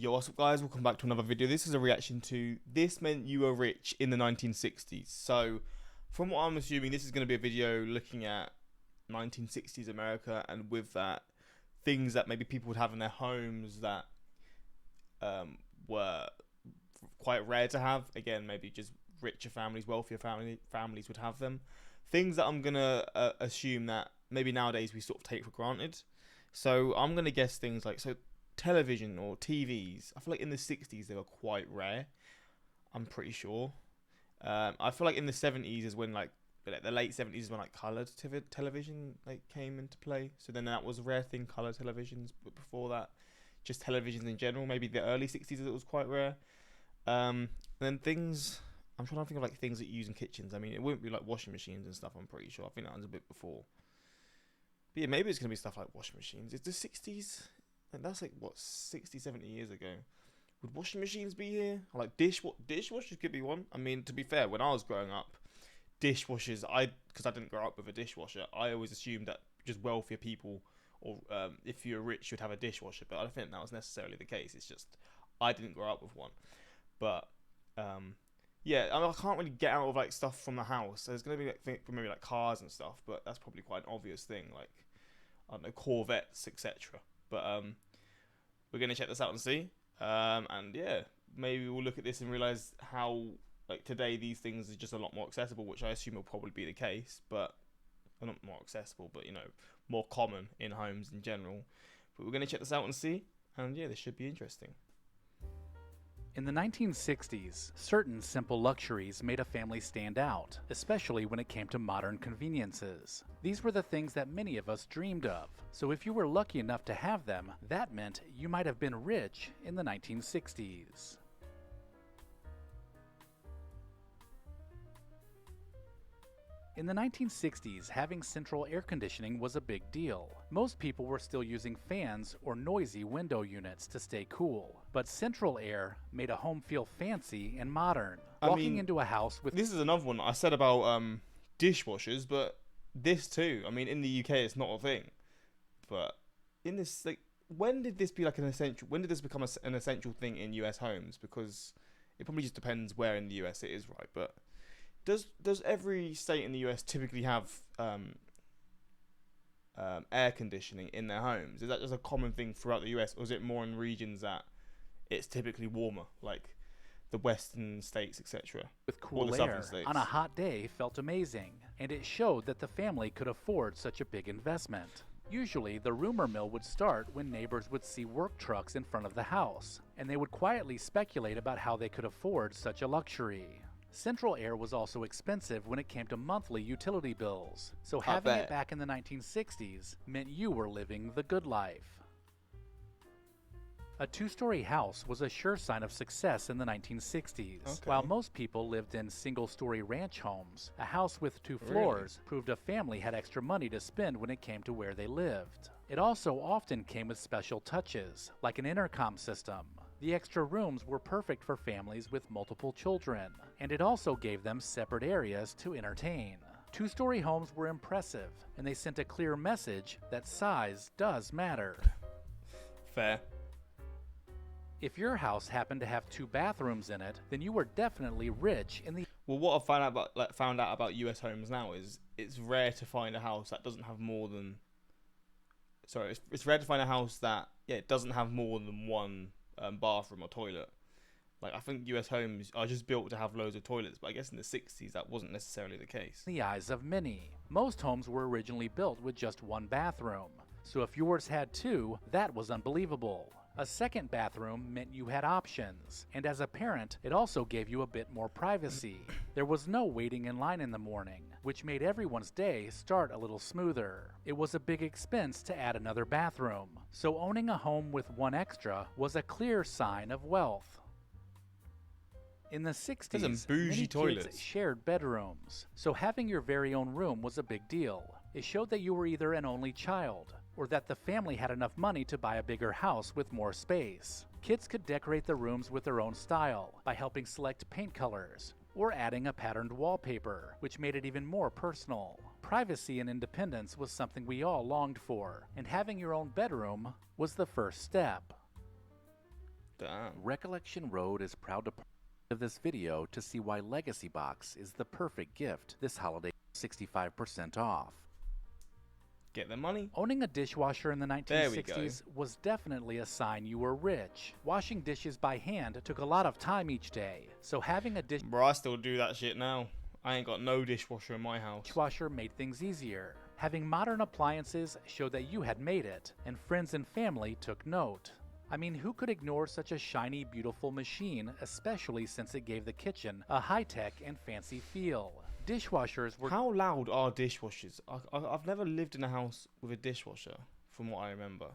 Yo, what's up guys, welcome back to another video. This is a reaction to This Meant You Were Rich in the 1960s. So, from what I'm assuming, this is going to be a video looking at 1960s America, and with that, things that maybe people would have in their homes that were quite rare to have. Again, maybe just richer families, wealthier families would have them. Things that I'm going to assume that maybe nowadays we sort of take for granted. So, I'm going to guess things like, television or TVs. I feel like in the 60s they were quite rare. I'm pretty sure. I feel like in the 70s is when like the late 70s is when like coloured television like came into play. So then that was a rare thing, colour televisions. But before that, just televisions in general. Maybe the early 60s it was quite rare. Then things. I'm trying to think of like things that you use in kitchens. I mean, it wouldn't be like washing machines and stuff. I'm pretty sure. I think that was a bit before. But yeah, maybe it's gonna be stuff like washing machines. It's the 60s. And that's like, what, 60, 70 years ago. Would washing machines be here? Or like dishwashers could be one. I mean, to be fair, when I was growing up, dishwashers, because I didn't grow up with a dishwasher, I always assumed that just wealthier people, or if you're rich, you'd have a dishwasher. But I don't think that was necessarily the case. It's just, I didn't grow up with one. But, yeah, I can't really get out of like stuff from the house. There's going to be like maybe like cars and stuff, but that's probably quite an obvious thing. Like, I don't know, Corvettes, etc. But we're going to check this out and see. And yeah, maybe we'll look at this and realize how like today these things are just a lot more accessible, which I assume will probably be the case. But well, not more accessible, but you know, more common in homes in general. But we're going to check this out and see. And yeah, this should be interesting. In the 1960s, certain simple luxuries made a family stand out, especially when it came to modern conveniences. These were the things that many of us dreamed of, so if you were lucky enough to have them, that meant you might have been rich in the 1960s. In the 1960s, having central air conditioning was a big deal. Most people were still using fans or noisy window units to stay cool, but central air made a home feel fancy and modern. Walking into a house with... This is another one I said about dishwashers, but this too. I mean, in the UK it's not a thing. But in this, like, when did this be like an essential... When did this become an essential thing in US homes? Because it probably just depends where in the US it is, right? But... Does every state in the US typically have air conditioning in their homes? Is that just a common thing throughout the US, or is it more in regions that it's typically warmer, like the western states, etc.? With cool air on a hot day felt amazing, and it showed that the family could afford such a big investment. Usually, the rumor mill would start when neighbors would see work trucks in front of the house, and they would quietly speculate about how they could afford such a luxury. Central air was also expensive when it came to monthly utility bills, so having it back in the 1960s meant you were living the good life. A two-story house was a sure sign of success in the 1960s. Okay. While most people lived in single-story ranch homes, a house with two floors proved a family had extra money to spend when it came to where they lived. It also often came with special touches, like an intercom system. The extra rooms were perfect for families with multiple children, and it also gave them separate areas to entertain. Two-story homes were impressive, and they sent a clear message that size does matter. Fair. If your house happened to have two bathrooms in it, then you were definitely rich in the... Well, what I found out about US homes now is it's rare to find a house that doesn't have more than... Sorry, it's rare to find a house that it doesn't have more than one bathroom or toilet. Like, I think US homes are just built to have loads of toilets, but I guess in the 60s that wasn't necessarily the case. In the eyes of many. Most homes were originally built with just one bathroom, so if yours had two, that was unbelievable. A second bathroom meant you had options, and as a parent, it also gave you a bit more privacy. There was no waiting in line in the morning, which made everyone's day start a little smoother. It was a big expense to add another bathroom, so owning a home with one extra was a clear sign of wealth. In the 60s, many kids shared bedrooms, so having your very own room was a big deal. It showed that you were either an only child, or that the family had enough money to buy a bigger house with more space. Kids could decorate the rooms with their own style by helping select paint colors, or adding a patterned wallpaper, which made it even more personal. Privacy and independence was something we all longed for, and having your own bedroom was the first step. Damn. Recollection Road is proud to of this video to see why Legacy Box is the perfect gift this holiday. 65% off. Get the money. Owning a dishwasher in the There we 1960s was definitely a sign you were rich. Washing dishes by hand took a lot of time each day, so having a Bro, I still do that shit now. I ain't got no dishwasher in my house. dishwasher made things easier. Having modern appliances showed that you had made it, and friends and family took note. I mean, who could ignore such a shiny, beautiful machine, especially since it gave the kitchen a high-tech and fancy feel? Dishwashers were... How loud are dishwashers? I've never lived in a house with a dishwasher, from what I remember.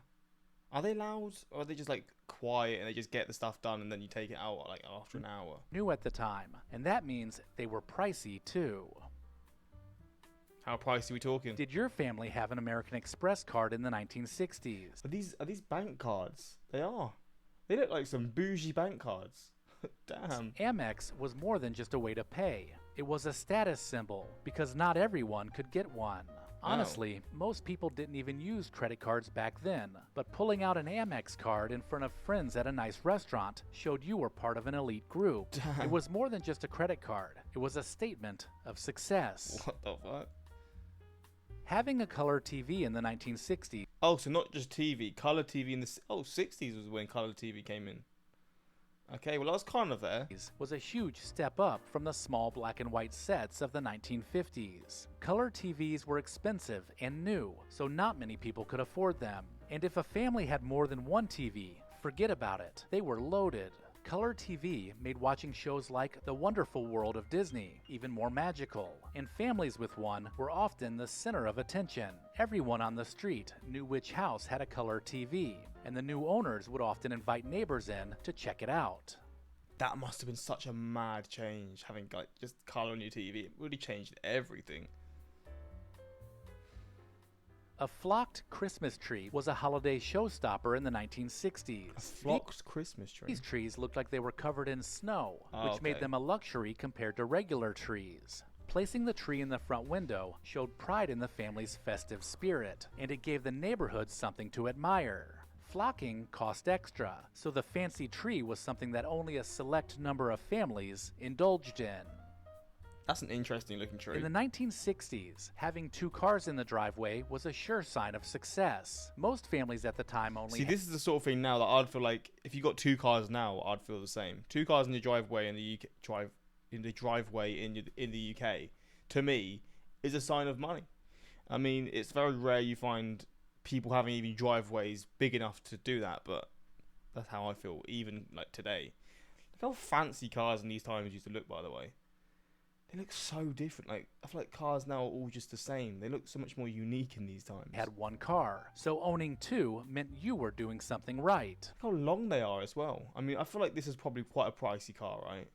Are they loud, or are they just like quiet and they just get the stuff done and then you take it out like after an hour? new at the time, and that means they were pricey too. How pricey are we talking? Did your family have an American Express card in the 1960s? Are these bank cards? They are. They look like some bougie bank cards. Damn. Amex was more than just a way to pay. It was a status symbol, because not everyone could get one. Honestly, most people didn't even use credit cards back then, but pulling out an Amex card in front of friends at a nice restaurant showed you were part of an elite group. Damn. It was more than just a credit card. It was a statement of success. What the fuck? Having a color TV in the 1960s Oh, so not just TV, color TV in the 60s was when color TV came in. Okay, well I was kind of there. was a huge step up from the small black and white sets of the 1950s. Color TVs were expensive and new, so not many people could afford them. And if a family had more than one TV, forget about it. They were loaded. Color TV made watching shows like The Wonderful World of Disney even more magical, and families with one were often the center of attention. Everyone on the street knew which house had a color TV, and the new owners would often invite neighbors in to check it out. That must have been such a mad change, having like just color on your TV. It really changed everything. A flocked Christmas tree was a holiday showstopper in the 1960s. A flocked Christmas tree. These trees looked like they were covered in snow, Oh, which made okay. them a luxury compared to regular trees. Placing the tree in the front window showed pride in the family's festive spirit, and it gave the neighborhood something to admire. Flocking cost extra, so the fancy tree was something that only a select number of families indulged in. That's an interesting looking tree. In the 1960s, having two cars in the driveway was a sure sign of success. Most families at the time only See, this is the sort of thing now that I'd feel like if you got two cars now, I'd feel the same. Two cars in your driveway in the UK, in the UK, to me, is a sign of money. I mean, it's very rare you find people having even driveways big enough to do that, but that's how I feel even like today. Look how fancy cars in these times used to look, by the way. They look so different. Like, I feel like cars now are all just the same. They look so much more unique in these times. had one car, so owning two meant you were doing something right. Look how long they are as well. I mean, I feel like this is probably quite a pricey car, right?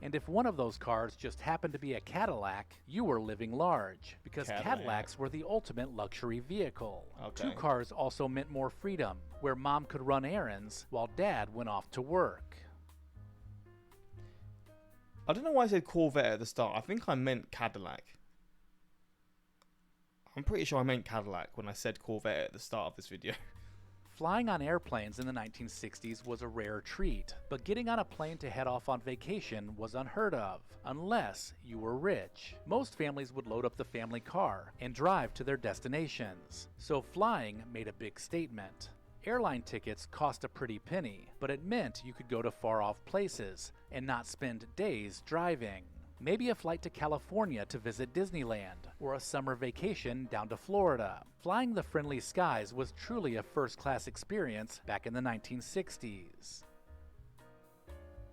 And if one of those cars just happened to be a Cadillac, you were living large, because Cadillac. Cadillacs were the ultimate luxury vehicle. Okay. Two cars also meant more freedom, where mom could run errands while dad went off to work. I don't know why I said Corvette at the start. I think I meant Cadillac. I'm pretty sure I meant Cadillac when I said Corvette at the start of this video. Flying on airplanes in the 1960s was a rare treat, but getting on a plane to head off on vacation was unheard of, unless you were rich. Most families would load up the family car and drive to their destinations, so flying made a big statement. Airline tickets cost a pretty penny, but it meant you could go to far-off places and not spend days driving. Maybe a flight to California to visit Disneyland, or a summer vacation down to Florida. Flying the friendly skies was truly a first-class experience back in the 1960s.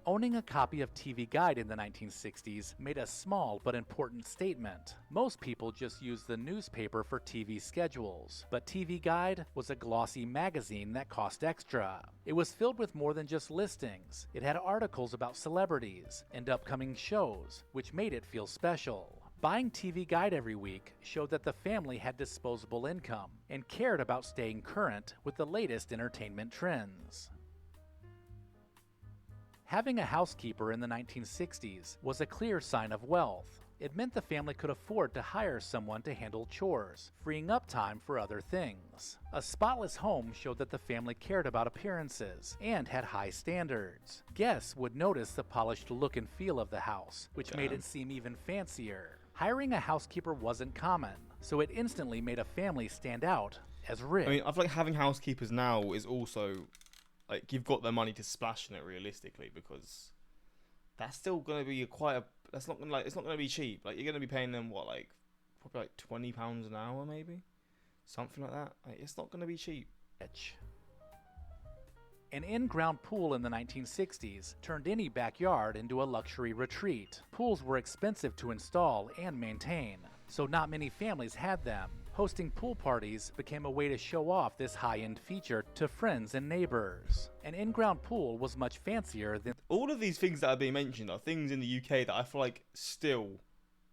Owning a copy of TV Guide in the 1960s made a small but important statement. Most people just used the newspaper for TV schedules, but TV Guide was a glossy magazine that cost extra. It was filled with more than just listings. It had articles about celebrities and upcoming shows, which made it feel special. Buying TV Guide every week showed that the family had disposable income and cared about staying current with the latest entertainment trends. Having a housekeeper in the 1960s was a clear sign of wealth. It meant the family could afford to hire someone to handle chores, freeing up time for other things. A spotless home showed that the family cared about appearances and had high standards. Guests would notice the polished look and feel of the house, which made it seem even fancier. Hiring a housekeeper wasn't common, so it instantly made a family stand out as rich. I mean, I feel like having housekeepers now is also like you've got the money to splash in it realistically, because that's still gonna be it's not gonna be cheap. Like, you're gonna be paying them what, like probably like £20 an hour, maybe something like that. Like, it's not gonna be cheap. An in-ground pool in the 1960s turned any backyard into a luxury retreat. Pools were expensive to install and maintain, so not many families had them. Hosting pool parties became a way to show off this high-end feature to friends and neighbors. An in-ground pool was much fancier than... All of these things that are being mentioned are things in the UK that I feel like still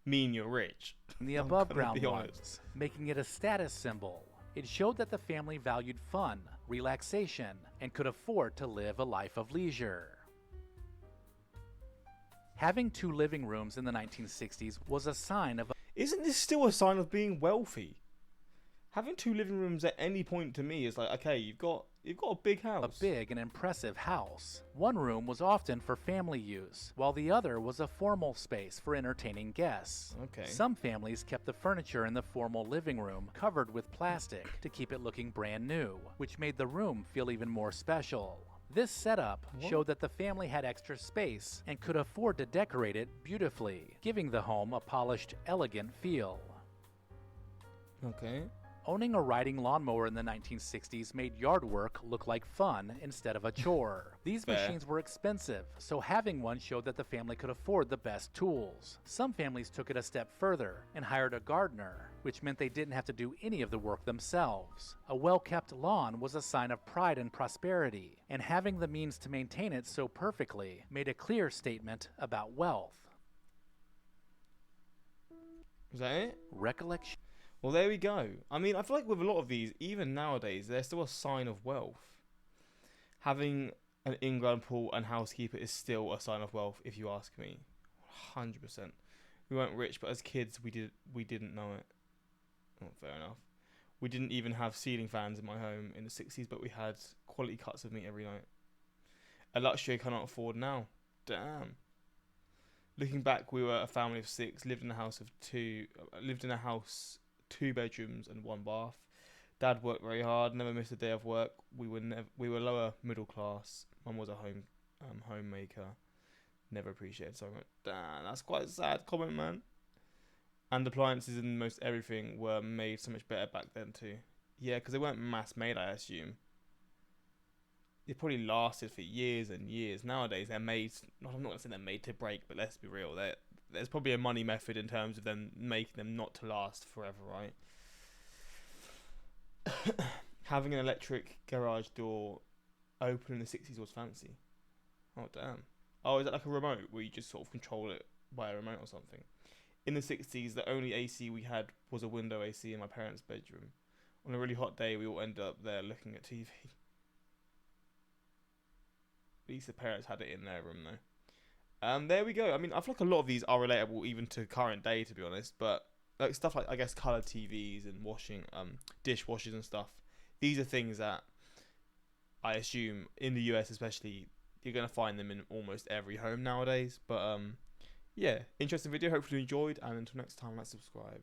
mean you're rich. the above-ground ones, making it a status symbol. It showed that the family valued fun, relaxation, and could afford to live a life of leisure. Having 2 living rooms in the 1960s was a sign of... Isn't this still a sign of being wealthy? Having 2 living rooms at any point to me is like, okay, you've got a big house. A big and impressive house. One room was often for family use, while the other was a formal space for entertaining guests. Okay. Some families kept the furniture in the formal living room covered with plastic to keep it looking brand new, which made the room feel even more special. This setup showed that the family had extra space and could afford to decorate it beautifully, giving the home a polished, elegant feel. Okay. Owning a riding lawnmower in the 1960s made yard work look like fun instead of a chore. These machines were expensive, so having one showed that the family could afford the best tools. Some families took it a step further and hired a gardener, which meant they didn't have to do any of the work themselves. A well-kept lawn was a sign of pride and prosperity, and having the means to maintain it so perfectly made a clear statement about wealth. Is that it? Recollection. Well, there we go. I mean, I feel like with a lot of these, even nowadays, they're still a sign of wealth. Having an in-ground pool and housekeeper is still a sign of wealth, if you ask me. 100%. We weren't rich, but as kids, we didn't know it. Oh, fair enough. We didn't even have ceiling fans in my home in the 60s, but we had quality cuts of meat every night. A luxury I cannot afford now. Damn. Looking back, we were a family of 6, lived in a house 2 bedrooms and 1 bath. Dad worked very hard, never missed a day of work. We were lower middle class. Mum was a homemaker. Never appreciated so much. Damn, that's quite a sad comment, man. And appliances and most everything were made so much better back then too. Yeah, because they weren't mass made, I assume. They probably lasted for years and years. Nowadays, they're made... I'm not going to say they're made to break, but let's be real. There's probably a money method in terms of them making them not to last forever, right? Having an electric garage door open in the 60s was fancy. Oh, damn. Oh, is that like a remote where you just sort of control it by a remote or something? In the 60s, the only AC we had was a window AC in my parents' bedroom. On a really hot day, we all ended up there looking at TV. At least the parents had it in their room, though. There we go. I mean, I feel like a lot of these are relatable even to current day, to be honest. But like stuff like, I guess, colour TVs and washing, dishwashers and stuff. These are things that I assume in the US, especially, you're gonna find them in almost every home nowadays. But yeah, interesting video. Hopefully you enjoyed. And until next time, let's subscribe.